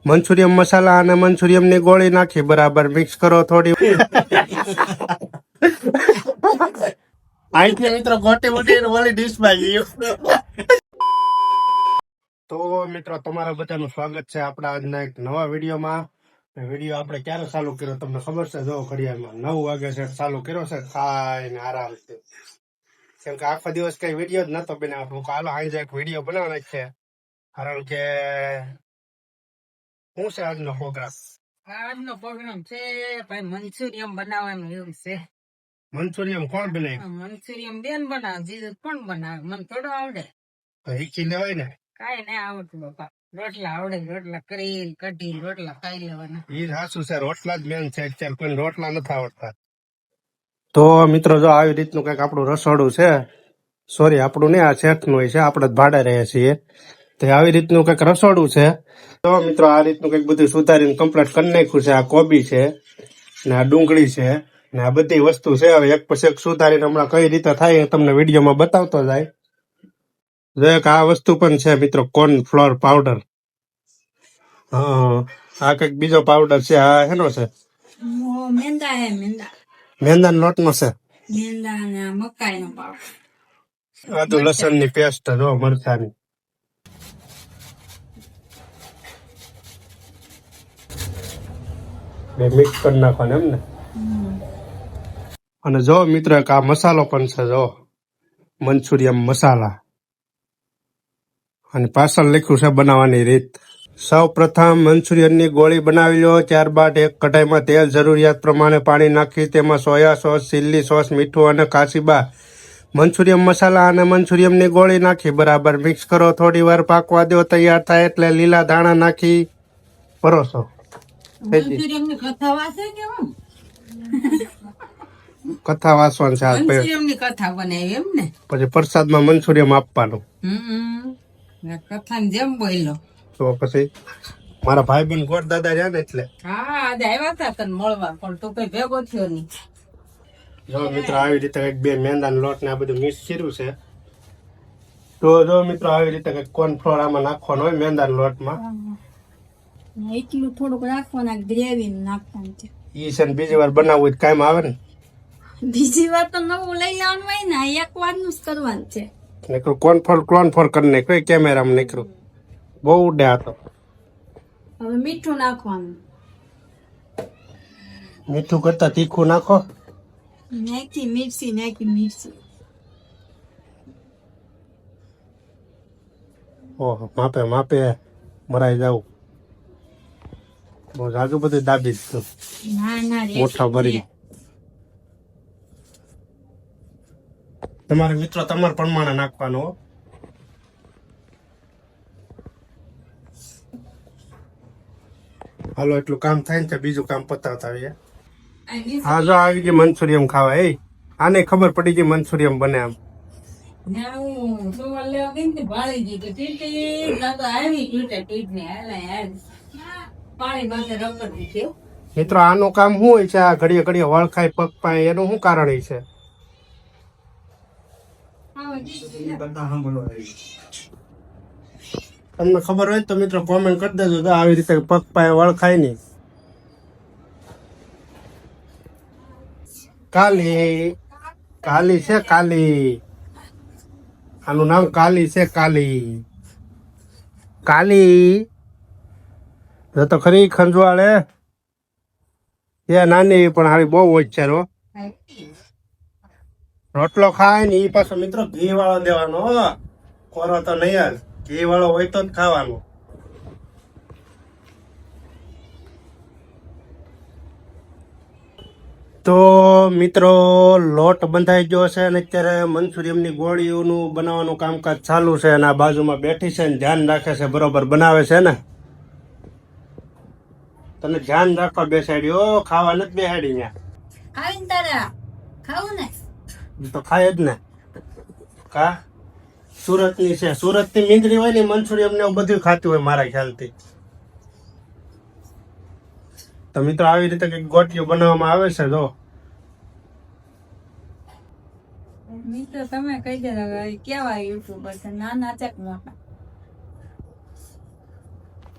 મંચુરિયમ મસાલા અને મંચુરિયમ ની ગોળી નાખી બરાબર મિક્સ કરો થોડી. અહીંથી મિત્રો ગોટી મોટી વાળી ડીશ માં ગયું. તો મિત્રો તમારા બધાનું સ્વાગત છે આપણા આજના એક નવા વિડીયોમાં. વિડીયો આપણે ક્યારે ચાલુ કર્યો તમને ખબર છે? જો ઘડિયાળમાં 9 વાગે છે ચાલુ કર્યો છે ખાઈને આરામથી. કેમ કે આખો દિવસ કઈ વિડીયો જ નતો બનાવતો. હાલો આજે એક વિડીયો બનાવવાનો છે કારણ કે શું છે આજનો પ્રોગ્રામ? આજનો પ્રોગ્રામ છે ભાઈ મંચુરિયમ બનાવવાનું એવું છે. મંચુરિયમ કોણ બનાવે? મંચુરિયમ બેન બનાવે, જીજુ કોણ બનાવે? મને થોડો આવડે. તો હીચી લેવાય ને? કઈ નહીં આવડતું બાપા. રોટલા આવડે, રોટલા કરી કઢી રોટલા ખાઈ લેવાના. એ સાચું છે, રોટલા જ મેન છે. અત્યારે કોઈ રોટલા નથી આવડતા. તો મિત્રો જો આવી રીતનું કઈક આપણું રસોડું છે. સોરી, આપણું નહીં, આ શેઠ નું છે, આપણે જ ભાડે રહીએ છીએ. તો આવી રીતનું કઈક રસોડું છે. તો મિત્રો આ રીતનું કઈક બધું સુધારીને કમ્પ્લીટ કરી નાખ્યું છે. આ કોબી છે ને આ ડુંગળી છે ને આ બધી વસ્તુ છે. હવે એક પછી એક સુધારીને હમણાં કઈ રીતે થાય એ તમને વિડીયોમાં બતાવતો જાય. જો એક આ વસ્તુ પણ છે મિત્રો, કોર્ન ફ્લોર પાવડર. હા, આ કઈક બીજો પાવડર છે. આ હેનો છે? મેંદા હે મેંદા. મેંદાનો લોટનો છે. મેંદા ને મકાઈ નો પાવડર. આદુ લસણ ની પેસ્ટ, જો મરચાની. બે મિક્સ કરી નાખવાનું એમ ને. અને જો મિત્રો એક આ મસાલો પણ છે, જો મંચુરિયમ મસાલા. અને પાછળ લખ્યું છે બનાવવાની રીત. સૌ પ્રથમ મંચુરિયનની ગોળી બનાવી લો. ત્યારબાદ એક કઢાઈમાં તેલ જરૂરિયાત પ્રમાણે પાણી નાખી તેમાં સોયા સોસ, ચીલી સોસ, મીઠું અને કાચીબા મંચુરિયમ મસાલા અને મંચુરિયમની ગોળી નાખી બરાબર મિક્સ કરો. થોડી વાર પાકવા દો. તૈયાર થાય એટલે લીલા ધાણા નાખી પરોસો. કથા વાંચવાની છે કથા બનાવી એમ ને. પછી પ્રસાદમાં મંચુરિયમ આપવાનું. કથા જેમ બોલ્યો. તો પછી મારા ભાઈ બેન ગોર દાદા છે ને એટલે. હા, આજે આવ્યા હતા તને મળવા પણ તું કઈ ભેગો થયો નહીં. જો મિત્રો આવી રીતે કઈક બે મેંદાનો લોટ ને આ બધું મિક્સ કર્યું છે. તો જો મિત્રો આવી રીતે કઈક કોર્નફ્લોર આમાં નાખવાનો હોય મેંદાના લોટમાં. એટલું થોડુંક નાખવાનું, ગ્રેવી નાખવાનું છે. ઈ છે ને બીજી વાર બનાવવું હોય કામ આવે ને. બીજી વાર તો નવું લઈ લેવાનું હોય ને, એક વાર નું જ કરવાનું છે. નીકળું કોર્નફ્લોર કરીને કોઈ કેમેરામાં નીકળું બહુ ઉડે હતો. હવે મીઠું નાખવાનું. મીઠું કરતા તીખું નાખો. નાખી મિર્ચી. ઓહો, માપે મરાઈ જાવ. બહુ જાજુ બધું દાબી દીધું. ના મોટા ભરી. તમારે મિત્રો તમારે પ્રમાણે નાખવાનો. હાલો એટલું કામ થાય ને બીજું કામ પતાવતા આવીએ. હા જો આવી ગઈ મંચુરિયમ ખાવા. આને ખબર પડી ગઈ મંચુરિયમ બને આમ. મિત્રો આનું કામ શું હોય છે? આ ઘડીએ વળખાય પગ પાય એનું શું કારણ છે? તમને ખબર હોય તો મિત્રો કોમેન્ટ કરી દેજો. તો આવી રીતે પગ પાય વળખાય નહીં. કાલી છે કાલી. આનું નામ કાલી છે. કાલી જો તો ખરી ખંજવાળે એ નાની પણ હારી બહુ હોશિયાર. રોટલો ખાય ને એ પાછો મિત્રો ઘી વાળો દેવાનો. કોરો તો નહીં, ઘી વાળો હોય તો જ ખાવાનો. તો મિત્રો લોટ બંધાઈ ગયો છે અને અત્યારે મંચુરિયમની ગોળીઓનું બનાવવાનું કામકાજ ચાલુ છે. અને આ બાજુમાં બેઠી છે ને ધ્યાન રાખે છે, બરોબર બનાવે છે ને. તને ધ્યાન રાખવા બેસાડ્યો, ખાવા નથી બેસાડી ત્યાં. તો ખાય જ ને. કા સુરતની છે, સુરતની મીંદડી હોય ને મંચુરિયમ ને બધું ખાતું હોય મારા ખ્યાલથી. તો મિત્રો આવી રીતે કઈક ગોટીઓ બનાવવામાં આવે છે. જો મિત્રો તમે કહી દે હવે કેવા યુટ્યુબર છે, નાના છે કે મોટા?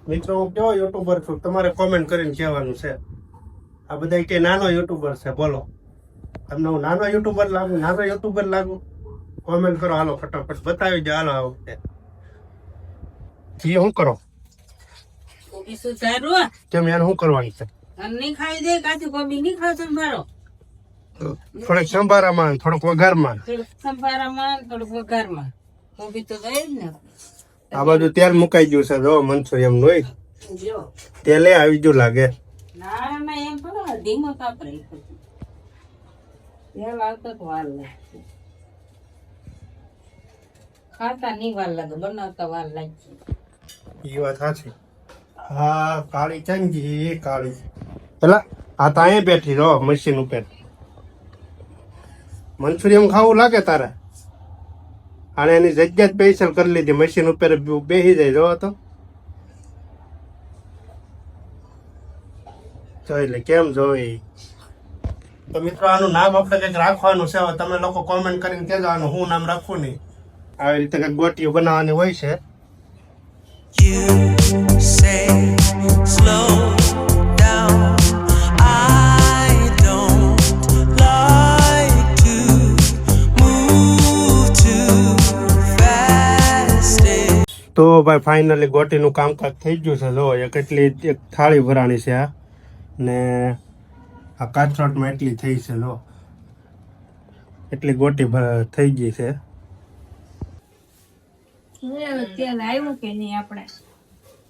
મિત્રો હું કેવો યુટ્યુબર છું તમારે કોમેન્ટ કરીને કહેવાનું છે. આ બધા કે નાનો યુટ્યુબર છે, બોલો તમને હું નાનો યુટ્યુબર લાગુ? કોમેન્ટ કરો, હાલો ફટાફટ બતાવી દો. હાલો આ વખતે શું કરો? કોબી શું સારું કેમ યાર શું કરવાનું છે? નહીં ખાઈ દે કાચું કોબી નહીં ખાવ સંભારો. થોડોક સંભારામાં થોડોક વઘારમાં. થોડુંક સંભારામાં થોડુંક વઘારમાં કોબી તો ગઈ જ ને. આ બાજુ તેલ મુકાઈ ગયું છે, જો મંચુરિયમ નું જો તેલે આવી ગયું લાગે. ના એમ કરો ધીમો કાપરે તેલ આવતો તો વાર લાગશે. ખાતા નહીં વાર લાગે, બનાવતા વાર લાગશે. એ વાત સાચી. હા કાળી ચંગી કાળી પેલા આ તો અહીંયા બેઠી રહો મશીન ઉપર. મંચુરિયમ ખાવું લાગે તારે? અને એની જગ્યા જ સ્પેશિયલ કરી લીધી, મશીન ઉપર બેસી જાય. જો તો જોઈ લે કેમ જોઈ. તો મિત્રો આનું નામ આપણે કંઈક રાખવાનું છે. હવે તમે લોકો કોમેન્ટ કરીને કહેજો આનું હું નામ રાખવું નહીં. આવી રીતે કંઈક ગોટીઓ બનાવવાની હોય છે. You say slow down. I don't like to move too fast. તો ભાઈ ફાઇનલી ગોટીનું કામકાજ થઈ ગયું છે. જો એક એટલી એક થાળી ભરાણી છે આ, ને આ કાચરોટમાં એટલી થઈ છે. જો એટલી ગોટી થઈ ગઈ છે. તેલ આવ્યું કે નહીં આપણે?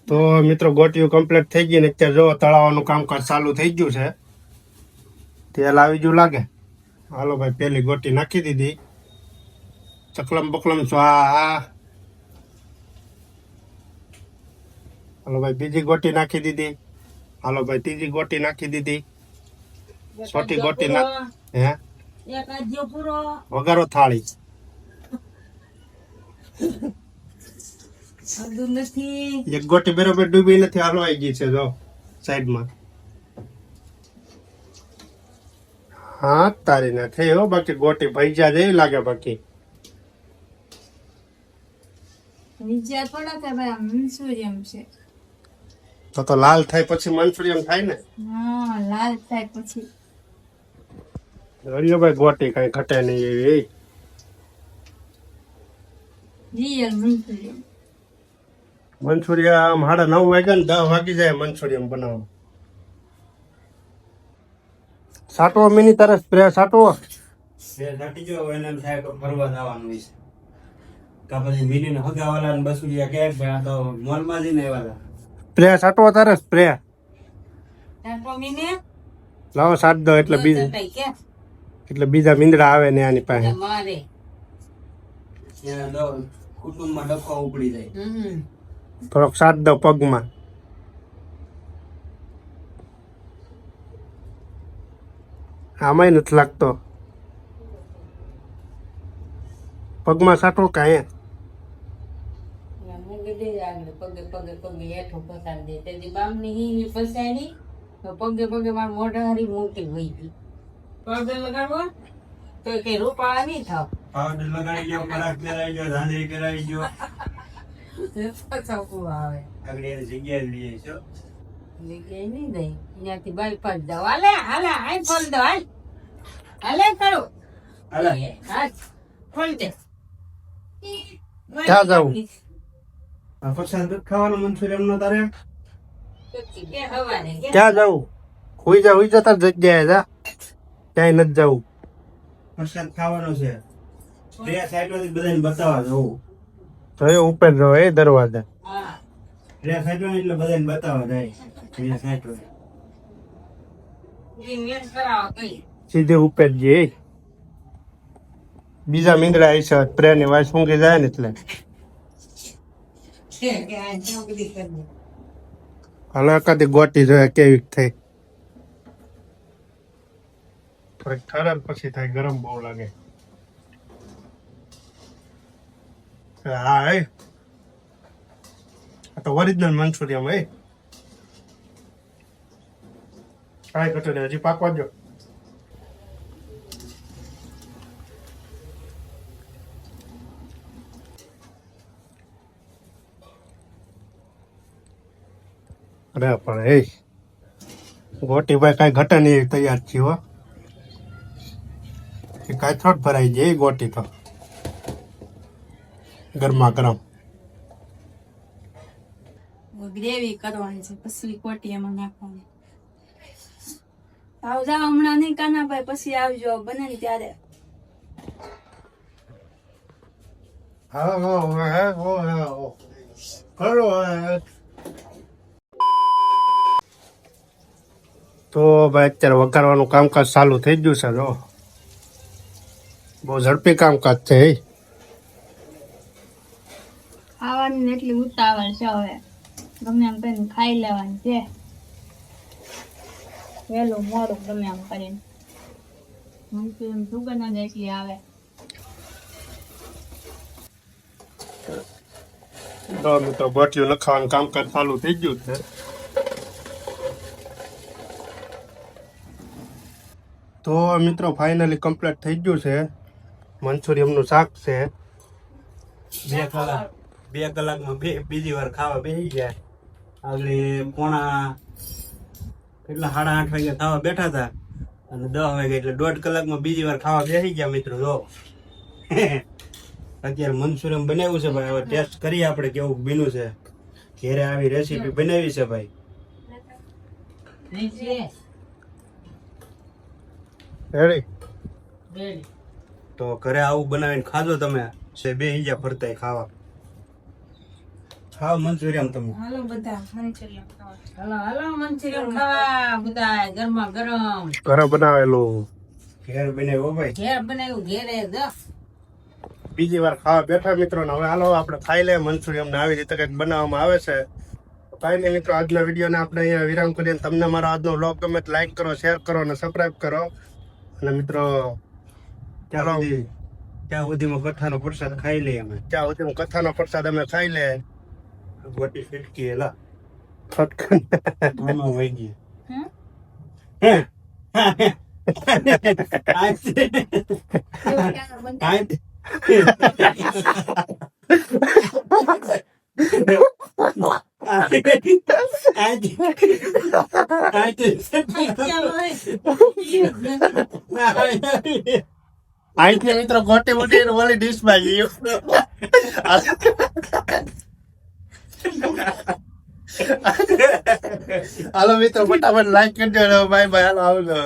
તો મિત્રો ગોટીઓ કમ્પ્લીટ થઈ ગઈ ને અત્યારે જો તળાવવાનું કામકાજ ચાલુ થઈ ગયું છે. તેલ આવી ગયું લાગે. હાલો ભાઈ પેલી ગોટી નાખી દીધી. ચકલમ બકલમ સ્વાહા. હાલો ભાઈ બીજી ગોટી નાખી દીધી. હાલો ભાઈ ત્રીજી ગોટી નાખી દીધી. ચોથી ગોટી હે એક આજો પૂરો વગારો થાળી. અડધું નથી. એક ગોટી બરોબર ડૂબી નથી, હલવાઈ ગઈ છે. જો સાઈડમાં. હા તારી ના થઈ હો, બાકી ગોટી ભૈજા જેવી લાગે. બાકી બીજા થોડા કે ભાઈ મંચુરિયમ છે. તો લાલ થાય પછી મંચુરિયમ થાય ને. હા, લાલ થાય પછી. હરિયો ભાઈ ગોટી કઈ ઘટે નહીં એવી. રિયલ મંચુરિયમ. મંચુરિયમ 9:30 વાગ્યા ને 10 વાગી જાય મંચુરિયમ બનાવવા. સાટવો મિની તારે સ્પ્રે સાટવો. સ્પ્રે નાખી જો એને એમ થાય કે ફરવા જવાનું છે. કા પછી મિલીને હગાવાલા ને બસુડિયા કે ભાઈ આ તો મોલમાં જઈને આવ્યા સ્પ્રે સાટવો તારે સ્પ્રે. ટાટો મીને લાવો સાટ દો એટલે તઈ કે બીજા મીંદડા આવે ને આની પાસે. મારે એને તો કુટુંબમાં ડખો ઉપડી જાય. થોડોક સાટ દો પગમાં. આમાંય નથી લાગતો. પગમાં સાટો કાંઈ. મૂકી દે આગળ પગે પગે પગે હેઠો ફસાડી દે. તેથી બામની હિંગી ફસાડી તો પગે પગે મારા મોઢા હારી મૂકી વહી ગઈ. પગે લગાડવો તો કઈ રૂપાળા નહીં થાવ. પાવડર લગાડી ગયો, પરાગ કરાઈ ગયો, ધાંધરી કરાઈ ગયો. ફસાવવું આવે આગળ એની જગ્યાએ લઈએ છો. જગ્યાએ નહીં દઈ ત્યાંથી બાયપાસ જાવ. હાલે હાલે હાલ ખોલ દો. હાલ હાલે કરો. હાલે. હાલ ખોલ દે. ક્યાં જાવું? આ પછી દૂધ ખાવાનું મંચુરિયમ નો તારે કે હવારે કે ક્યાં જવું? હુઈ જા તાર જગ્યાએ જા. ક્યાંય નથી જવું. પ્રસાદ ખાવાનો છે. બે સાઈડમાંથી બધાને બતાવવા જવું. તો એ ઉપર રહો એ દરવાજા. હા બે સાઈડો એટલે બધાને બતાવવા જાય. બે સાઈડો એ મેં કરાવો કઈ સીધે ઉપર જઈએ. બીજા મીંદડા આવી છે સ્પ્રે ની વાસ ઊંઘી જાય ને એટલે. છે કે આ જ્યાં બધી કરી દે. હાલો એકાદી ગોટી જોઈએ કેવી થઈ. થોડીક ઠરેલ પછી થાય. ગરમ બહુ લાગે. હા આ તો ઓરિજિનલ મંચુરિયમ કાંઈ ઘટે નહીં. હજી પાકવા દો. રે પણ એ ગોટીભાઈ કાંઈ ઘટે નહીં તૈયાર છે હો એ કાંઈ થોડ ભરાઈ જાય એ ગોટી તો ગરમા ગરમ ગ્રેવી કરવાની છે પછી કોટી એમાં નાખવાની. આવજો હમણાં નહીં કાનાભાઈ, પછી આવજો બને ને ત્યારે. તો ભાઈ અત્યારે વઘારવાનું કામકાજ ચાલુ થઈ ગયું છે જો બહુ ઝડપી કામકાજ છે એ ખાવાની ને એટલી ઉતાવળ છે હવે, ગમે એમ કરીને ખાઈ લેવાની છે, વહેલું મોડું ગમે એમ કરીને. એમ સુગંધ જ એટલી આવે. તો મિત્રો બોટિયું લખાવાનું કામકાજ ચાલુ થઈ ગયું છે. તો મિત્રો ફાઇનલી કમ્પ્લીટ થઈ ગયું છે. મંચુરિયમનું શાક છે. 2 કલાકમાં બીજી વાર ખાવા બેસી ગયા. આગળ પોણા કેટલા 8:30 વાગે ખાવા બેઠા હતા અને 10 વાગે એટલે 1.5 કલાકમાં બીજી વાર ખાવા બેસી ગયા મિત્રો. જો અત્યારે મંચુરિયમ બનાવ્યું છે ભાઈ. હવે ટેસ્ટ કરીએ આપણે કેવું બન્યું છે. ઘેરે આવી રેસીપી બનાવી છે ભાઈ. રેડી તો ઘરે આવું બનાવીને ખાજો તમે. છે બે ઈજા ફરતા ખાવા. ખાવ મંચુરિયમ તમે. હાલો બધા મંચુરિયન ખાવા. હાલો હાલો મંચુરિયન ખાવા બધા ગરમા ગરમ ઘરે બનાવેલું ઘેર બનાવ્યો ભાઈ. ઘેર બનાવ્યું ઘેરે જો બીજી વાર ખાવા બેઠા મિત્રો ને હવે હાલો આપણે ખાઈ લે મંચુરિયમ ને આવી રીતે કંઈક બનાવવામાં આવે છે. ફાઇનલી મિત્રો આજના વિડીયોને આપણે અહીંયા વિરામ કરીએ. તમને મારો આજનો વ્લોગ ગમે તો લાઈક કરો, શેર કરો અને સબસ્ક્રાઈબ કરો. અને મિત્રો ત્યાં સુધીમાં કથાનો પ્રસાદ ખાઈ લઈએ અમે. ત્યાં સુધી કથાનો પ્રસાદ અમે ખાઈ લે. ગોટી ફીટકી એલા ફટકન આમાં વહી ગઈ. હમ? અહીંથી મિત્રો ગોટી મોટી ઓલી ડીશ માં ગયું. હાલો મિત્રો ફટાફટ લાઈક કરજો. Bye bye. હાલો આવજો.